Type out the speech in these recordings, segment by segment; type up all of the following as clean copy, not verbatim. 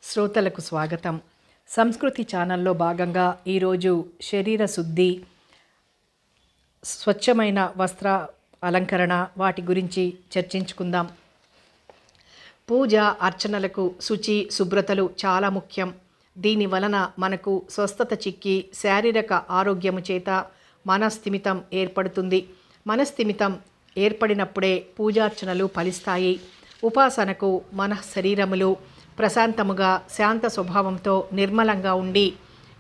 శ్రోతలకు స్వాగతం. సంస్కృతి ఛానల్లో భాగంగా ఈరోజు శరీర శుద్ధి, స్వచ్ఛమైన వస్త్ర అలంకరణ వాటి గురించి చర్చించుకుందాం. పూజ అర్చనలకు శుచి శుభ్రతలు చాలా ముఖ్యం. దీని వలన మనకు స్వస్థత చిక్కి శారీరక ఆరోగ్యము చేత మనస్థిమితం ఏర్పడుతుంది. మనస్థిమితం ఏర్పడినప్పుడే పూజార్చనలు ఫలిస్తాయి. ఉపాసనకు మన శరీరములు ప్రశాంతముగా శాంత స్వభావంతో నిర్మలంగా ఉండి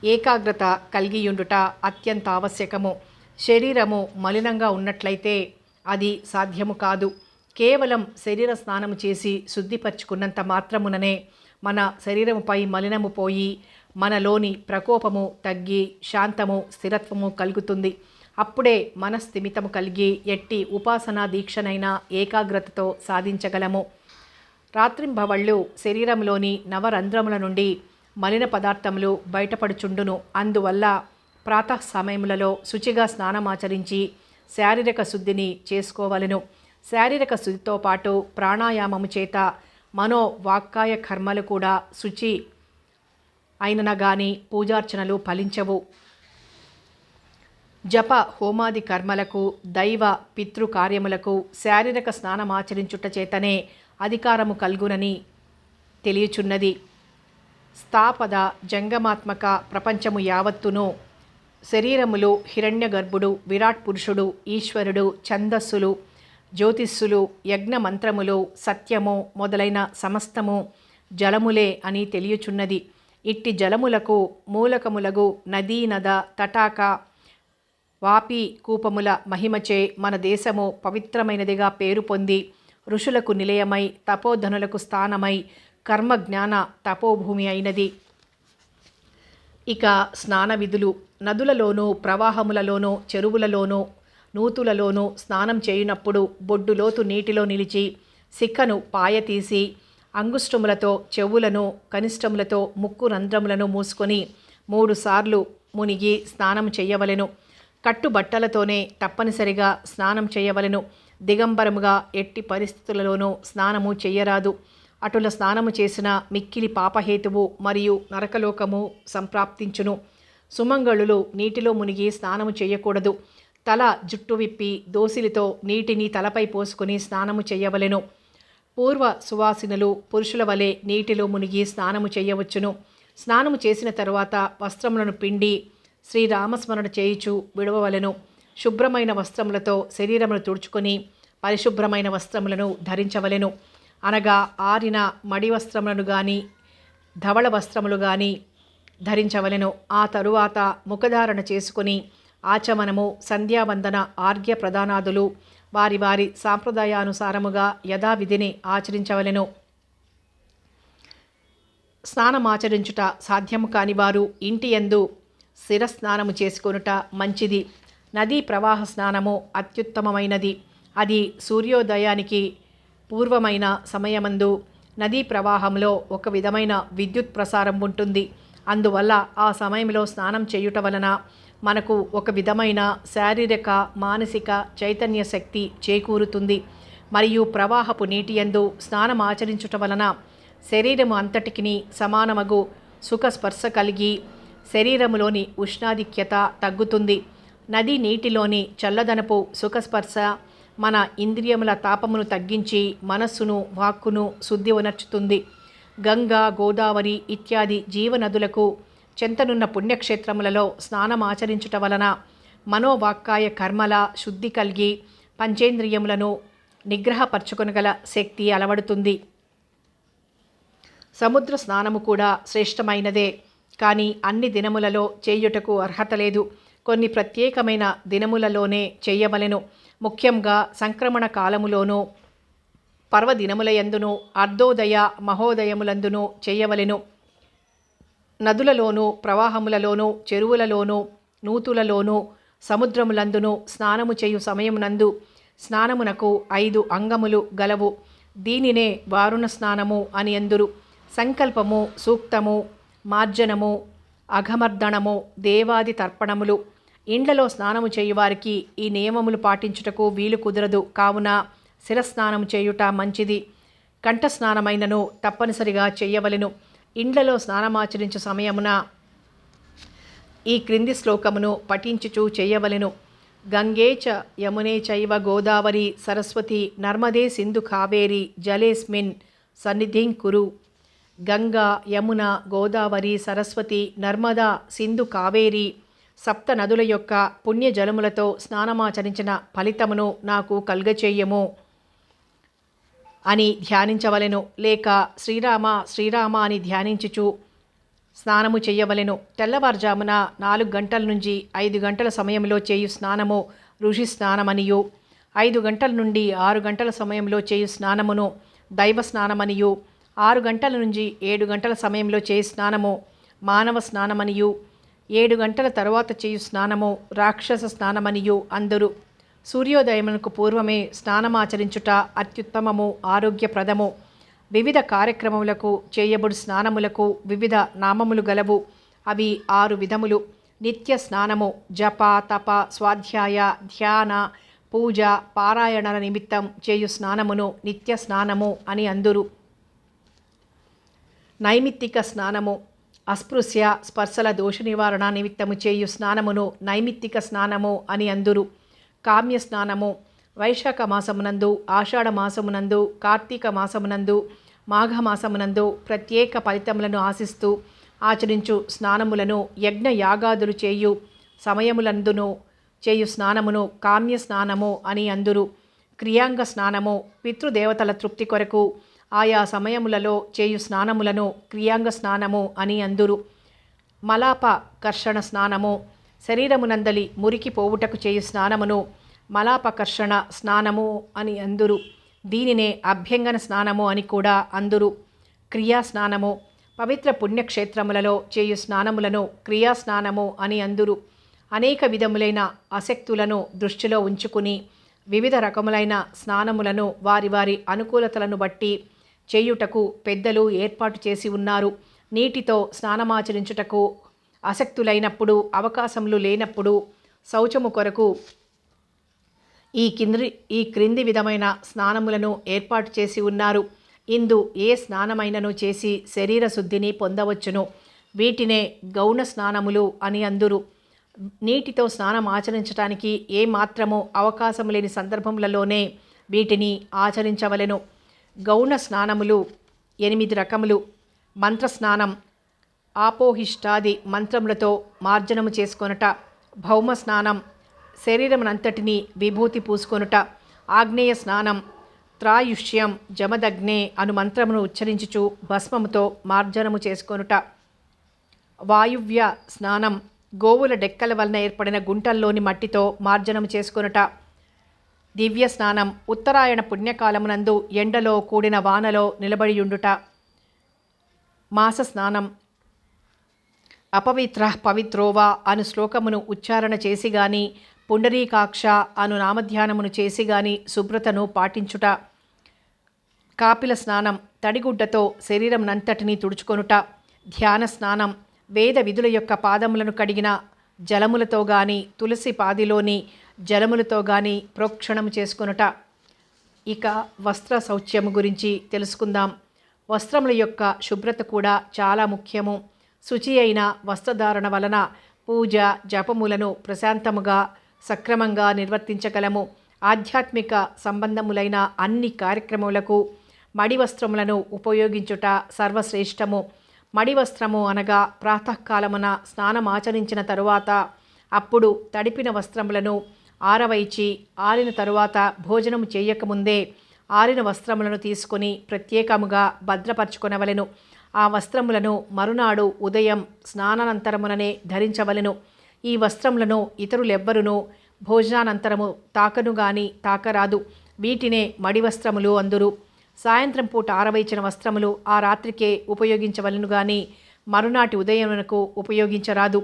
ఏకాగ్రత కలిగియుండుట అత్యంత ఆవశ్యకము. శరీరము మలినంగా ఉన్నట్లయితే అది సాధ్యము కాదు. కేవలం శరీర స్నానము చేసి శుద్ధిపరచుకున్నంత మాత్రముననే మన శరీరముపై మలినము పోయి మనలోని ప్రకోపము తగ్గి శాంతము స్థిరత్వము కలుగుతుంది. అప్పుడే మనస్థిమితము కలిగి ఎట్టి ఉపాసనా దీక్షనైనా ఏకాగ్రతతో సాధించగలము. రాత్రింబవళ్ళు శరీరంలోని నవరంధ్రముల నుండి మలిన పదార్థములు బయటపడుచుండును. అందువల్ల ప్రాతః సమయములలో శుచిగా స్నానమాచరించి శారీరక శుద్ధిని చేసుకోవలెను. శారీరక శుద్ధితో పాటు ప్రాణాయామము చేత మనోవాక్కాయ కర్మలు కూడా శుచి అయినన గాని పూజార్చనలు ఫలించవు. జప హోమాది కర్మలకు, దైవ పితృకార్యములకు శారీరక స్నానమాచరించుట చేతనే అధికారము కల్గునని తెలియచున్నది. స్థాపద జంగమాత్మక ప్రపంచము యావత్తును శరీరములు హిరణ్య గర్భుడు, విరాట్ పురుషుడు, ఈశ్వరుడు, ఛందస్సులు, జ్యోతిస్సులు, యజ్ఞ మంత్రములు, సత్యము మొదలైన సమస్తము జలములే అని తెలియచున్నది. ఇట్టి జలములకు మూలకములగు నదీ నద తటాక వాపి కూపముల మహిమచే మన దేశము పవిత్రమైనదిగా పేరు పొంది ఋషులకు నిలయమై తపోధనులకు స్థానమై కర్మజ్ఞాన తపోభూమి అయినది. ఇక స్నాన విధులు. నదులలోనూ ప్రవాహములలోనూ చెరువులలోనూ నూతులలోనూ స్నానం చేయునప్పుడు బొడ్డులోతు నీటిలో నిలిచి సిక్కను పాయ తీసి అంగుష్టములతో చెవులను కనిష్టములతో ముక్కు రంధ్రములను మూసుకొని 3 సార్లు మునిగి స్నానం చేయవలెను. కట్టుబట్టలతోనే తప్పనిసరిగా స్నానం చేయవలెను. దిగంబరముగా ఎట్టి పరిస్థితులలోనూ స్నానము చెయ్యరాదు. అటుల స్నానము చేసిన మిక్కిలి పాపహేతువు మరియు నరకలోకము సంప్రాప్తించును. సుమంగళులు నీటిలో మునిగి స్నానము చేయకూడదు. తల జుట్టు విప్పి దోసిలితో నీటిని తలపై పోసుకొని స్నానము చేయవలెను. పూర్వ సువాసినులు పురుషుల వలె నీటిలో మునిగి స్నానము చేయవచ్చును. స్నానము చేసిన తరువాత వస్త్రములను పిండి శ్రీరామస్మరణ చేయుచు విడవవలెను. శుభ్రమైన వస్త్రములతో శరీరమును తుడుచుకొని పరిశుభ్రమైన వస్త్రములను ధరించవలెను. అనగా ఆరిన మడి వస్త్రములను గాని ధవళ వస్త్రములు గాని ధరించవలెను. ఆ తరువాత ముఖధారణ చేసుకొని ఆచమనము, సంధ్యావందన, ఆర్ఘ్య ప్రదానాదులు వారి వారి సాంప్రదాయానుసారముగా యథావిధిని ఆచరించవలెను. స్నానమాచరించుట సాధ్యము కాని వారు ఇంటి యందు శిరస్నానము చేసుకొనుట మంచిది. నదీ ప్రవాహ స్నానము అత్యుత్తమమైనది. అది సూర్యోదయానికి పూర్వమైన సమయమందు నదీ ప్రవాహంలో ఒక విధమైన విద్యుత్ ప్రసారం ఉంటుంది. అందువల్ల ఆ సమయంలో స్నానం చేయుట వలన మనకు ఒక విధమైన శారీరక మానసిక చైతన్య శక్తి చేకూరుతుంది. మరియు ప్రవాహపు నీటి యందు స్నానం ఆచరించుట వలన శరీరము అంతటికి సమానమగు సుఖస్పర్శ కలిగి శరీరములోని ఉష్ణాధిక్యత తగ్గుతుంది. నది నీటిలోని చల్లదనపు సుఖస్పర్శ మన ఇంద్రియముల తాపమును తగ్గించి మనస్సును వాక్కును శుద్ధి ఉనర్చుతుంది. గంగా, గోదావరి ఇత్యాది జీవనదులకు చెంతనున్న పుణ్యక్షేత్రములలో స్నానం ఆచరించుట వలన మనోవాక్కాయ కర్మల శుద్ధి కలిగి పంచేంద్రియములను నిగ్రహపరచుకొనగల శక్తి అలవడుతుంది. సముద్ర స్నానము కూడా శ్రేష్టమైనదే. కానీ అన్ని దినములలో చేయుటకు అర్హత లేదు. కొన్ని ప్రత్యేకమైన దినములలోనే చేయవలెను. ముఖ్యంగా సంక్రమణ కాలములోనూ పర్వదినములయందును అర్ధోదయ మహోదయములందును చేయవలెను. నదులలోనూ ప్రవాహములలోనూ చెరువులలోనూ నూతులలోనూ సముద్రములందును స్నానము చేయు సమయమునందు స్నానమునకు 5 అంగములు గలవు. దీనినే వారుణ స్నానము అని అందురు. సంకల్పము, సూక్తము, మార్జనము, అఘమర్దనము, దేవాది తర్పణములు. ఇండ్లలో స్నానము చేయువారికి ఈ నియమములు పాటించుటకు వీలు కుదరదు. కావున శిరస్నానము చేయుట మంచిది. కంఠస్నానమైనను తప్పనిసరిగా చేయవలెను. ఇండ్లలో స్నానమాచరించు సమయమున ఈ క్రింది శ్లోకమును పఠించుచు చేయవలెను. గంగే చ యమునే చైవ గోదావరి సరస్వతి నర్మదే సింధు కావేరి జలేస్మిన్ సన్నిధిం కురు. గంగా, యమున, గోదావరి, సరస్వతి, నర్మదా, సింధు, కావేరి సప్త నదుల యొక్క పుణ్యజలములతో స్నానమాచరించిన ఫలితమును నాకు కలుగచేయము అని ధ్యానించవలెను. లేక శ్రీరామ శ్రీరామ అని ధ్యానించుచు స్నానము చేయవలెను. తెల్లవారుజామున 4 గంటల నుంచి 5 గంటల సమయంలో చేయు స్నానము ఋషి స్నానమనియు, 5 గంటల నుండి 6 గంటల సమయంలో చేయు స్నానమును దైవ స్నానమనియు, 6 గంటల నుంచి 7 గంటల సమయంలో చేయు స్నానము మానవ స్నానమనియు, 7 గంటల తరువాత చేయు స్నానము రాక్షస స్నానమనియు అందరు. సూర్యోదయమునకు పూర్వమే స్నానమాచరించుట అత్యుత్తమము, ఆరోగ్యప్రదము. వివిధ కార్యక్రమములకు చేయబడు స్నానములకు వివిధ నామములు గలవు. అవి 6 విధములు. నిత్య స్నానము జప, తప, స్వాధ్యాయ, ధ్యాన, పూజ, పారాయణల నిమిత్తం చేయు స్నానమును నిత్య స్నానము అని అందురు. నైమిత్తిక స్నానము అస్పృశ్య స్పర్శల దోష నివారణ నిమిత్తము చేయు స్నానమును నైమిత్తిక స్నానము అని అందురు. కామ్య స్నానము వైశాఖ మాసమునందు, ఆషాఢ మాసమునందు, కార్తీక మాసమునందు, మాఘమాసమునందు ప్రత్యేక ఫలితములను ఆశిస్తూ ఆచరించు స్నానములను యజ్ఞ యాగాదులు చేయు సమయములందును చేయు స్నానమును కామ్య స్నానము అని అందురు. క్రియాంగ స్నానము పితృదేవతల తృప్తి కొరకు ఆయా సమయములలో చేయు స్నానములను క్రియాంగ స్నానము అని అందురు. మలాప కర్షణ స్నానము శరీరమునందలి మురికి పోవుటకు చేయు స్నానమును మలాపకర్షణ స్నానము అని అందురు. దీనినే అభ్యంగన స్నానము అని కూడా అందురు. క్రియా స్నానము పవిత్ర పుణ్యక్షేత్రములలో చేయు స్నానములను క్రియా స్నానము అని అందురు. అనేక విధములైన ఆసక్తులను దృష్టిలో ఉంచుకుని వివిధ రకములైన స్నానములను వారి వారి అనుకూలతలను బట్టి చేయుటకు పెద్దలు ఏర్పాటు చేసి ఉన్నారు. నీటితో స్నానమాచరించుటకు ఆసక్తులైనప్పుడు, అవకాశములు లేనప్పుడు శౌచము కొరకు ఈ క్రింది విధమైన స్నానములను ఏర్పాటు చేసి ఉన్నారు. ఇందు ఏ స్నానమైనను చేసి శరీర శుద్ధిని పొందవచ్చును. వీటినే గౌణ స్నానములు అని అందురు. నీటితో స్నానం ఆచరించడానికి ఏ మాత్రము అవకాశం లేని సందర్భములలోనే వీటిని ఆచరించవలెను. గౌణ స్నానములు 8 రకములు. మంత్రస్నానం ఆపోహిష్టాది మంత్రములతో మార్జనము చేసుకొనుట. భౌమ స్నానం శరీరమునంతటిని విభూతి పూసుకొనుట. ఆగ్నేయ స్నానం త్రాయుష్యం జమదగ్నే అను మంత్రమును ఉచ్చరించుచు భస్మముతో మార్జనము చేసుకొనుట. వాయువ్య స్నానం గోవుల డెక్కల వలన ఏర్పడిన గుంటల్లోని మట్టితో మార్జనము చేసుకొనుట. దివ్య స్నానం ఉత్తరాయణ పుణ్యకాలమునందు ఎండలో కూడిన వానలో నిలబడియుండుట. మాస స్నానం అపవిత్ర పవిత్రోవా అను శ్లోకమును ఉచ్చారణ చేసి గాని, పుండరీకాక్ష అను నామధ్యానమును చేసి గాని శుభ్రతను పాటించుట. కాపిల స్నానం తడిగుడ్డతో శరీరమునంతటినీ తుడుచుకొనుట. ధ్యాన స్నానం వేద విధుల యొక్క పాదములను కడిగిన జలములతో గాని, తులసి పాదిలోని జలములతో గాని ప్రోక్షణము చేసుకొనుట. ఇక వస్త్ర శౌచ్యము గురించి తెలుసుకుందాం. వస్త్రముల యొక్క శుభ్రత కూడా చాలా ముఖ్యము. శుచి అయిన వస్త్రధారణ వలన పూజ జపములను ప్రశాంతముగా సక్రమంగా నిర్వర్తించగలము. ఆధ్యాత్మిక సంబంధములైన అన్ని కార్యక్రమములకు మడి వస్త్రములను ఉపయోగించుట సర్వశ్రేష్టము. మడి వస్త్రము అనగా ప్రాతకాలమున స్నానమాచరించిన తరువాత అప్పుడు తడిపిన వస్త్రములను ఆరవైచి ఆరిన తరువాత భోజనము చేయకముందే ఆరిన వస్త్రములను తీసుకొని ప్రత్యేకముగా భద్రపరచుకొనవలెను. ఆ వస్త్రములను మరునాడు ఉదయం స్నానానంతరముననే ధరించవలెను. ఈ వస్త్రములను ఇతరులెవ్వరునూ భోజనానంతరము తాకను గాని తాకరాదు. వీటినే మడి వస్త్రములు అందురు. సాయంత్రం పూట ఆరవైచిన వస్త్రములు ఆ రాత్రికే ఉపయోగించవలెను గాని మరునాటి ఉదయమునకు ఉపయోగించరాదు.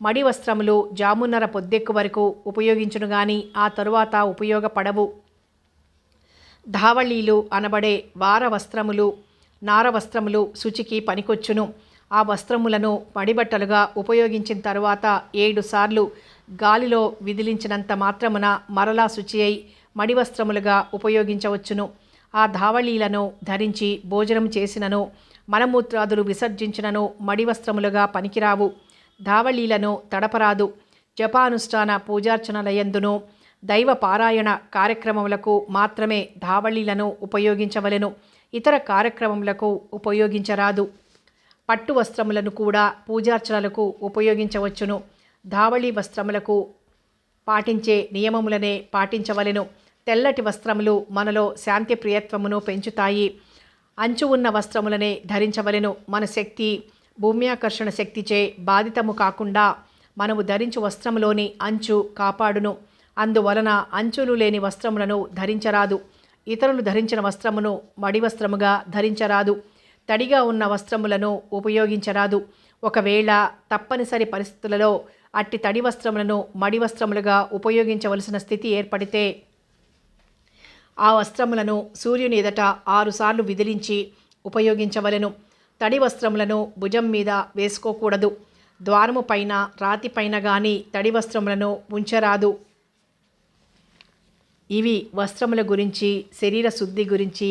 మడి వస్త్రములు జామున్నర పొద్దెక్కు వరకు ఉపయోగించును గాని ఆ తరువాత ఉపయోగపడవు. ధావళీలు అనబడే వార వస్త్రములు నార వస్త్రములు శుచికి పనికొచ్చును. ఆ వస్త్రములను మడిబట్టలుగా ఉపయోగించిన తరువాత 7 సార్లు గాలిలో విదిలించినంత మాత్రమున మరలా శుచి అయి మడి వస్త్రములుగా ఉపయోగించవచ్చును. ఆ ధావళీలను ధరించి భోజనం చేసినను మలమూత్రాదులు విసర్జించినను మడి వస్త్రములుగా పనికిరావు. ధావళీలను తడపరాదు. జపానుష్ఠాన పూజార్చనలయందును దైవ పారాయణ కార్యక్రమములకు మాత్రమే ధావళీలను ఉపయోగించవలెను. ఇతర కార్యక్రమములకు ఉపయోగించరాదు. పట్టు వస్త్రములను కూడా పూజార్చనలకు ఉపయోగించవచ్చును. ధావళీ వస్త్రములకు పాటించే నియమములనే పాటించవలెను. తెల్లటి వస్త్రములు మనలో శాంతి ప్రియత్వమును పెంచుతాయి. అంచు ఉన్న వస్త్రములనే ధరించవలెను. మన శక్తి భూమ్యాకర్షణ శక్తిచే బాధితము కాకుండా మనము ధరించు వస్త్రములోని అంచు కాపాడును. అందువలన అంచులు లేని వస్త్రములను ధరించరాదు. ఇతరులు ధరించిన వస్త్రమును మడి వస్త్రముగా ధరించరాదు. తడిగా ఉన్న వస్త్రములను ఉపయోగించరాదు. ఒకవేళ తప్పనిసరి పరిస్థితులలో అట్టి తడి వస్త్రములను మడి వస్త్రములుగా ఉపయోగించవలసిన స్థితి ఏర్పడితే ఆ వస్త్రములను సూర్యుని ఎదుట 6 సార్లు విదిలించి ఉపయోగించవలెను. తడి వస్త్రములను భుజం మీద వేసుకోకూడదు. ద్వారము పైన రాతి పైన గాని తడి వస్త్రములను ఉంచరాదు. ఇవి వస్త్రముల గురించి, శరీర శుద్ధి గురించి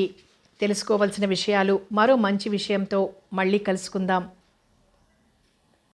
తెలుసుకోవలసిన విషయాలు. మరో మంచి విషయంతో మళ్ళీ కలుసుకుందాం.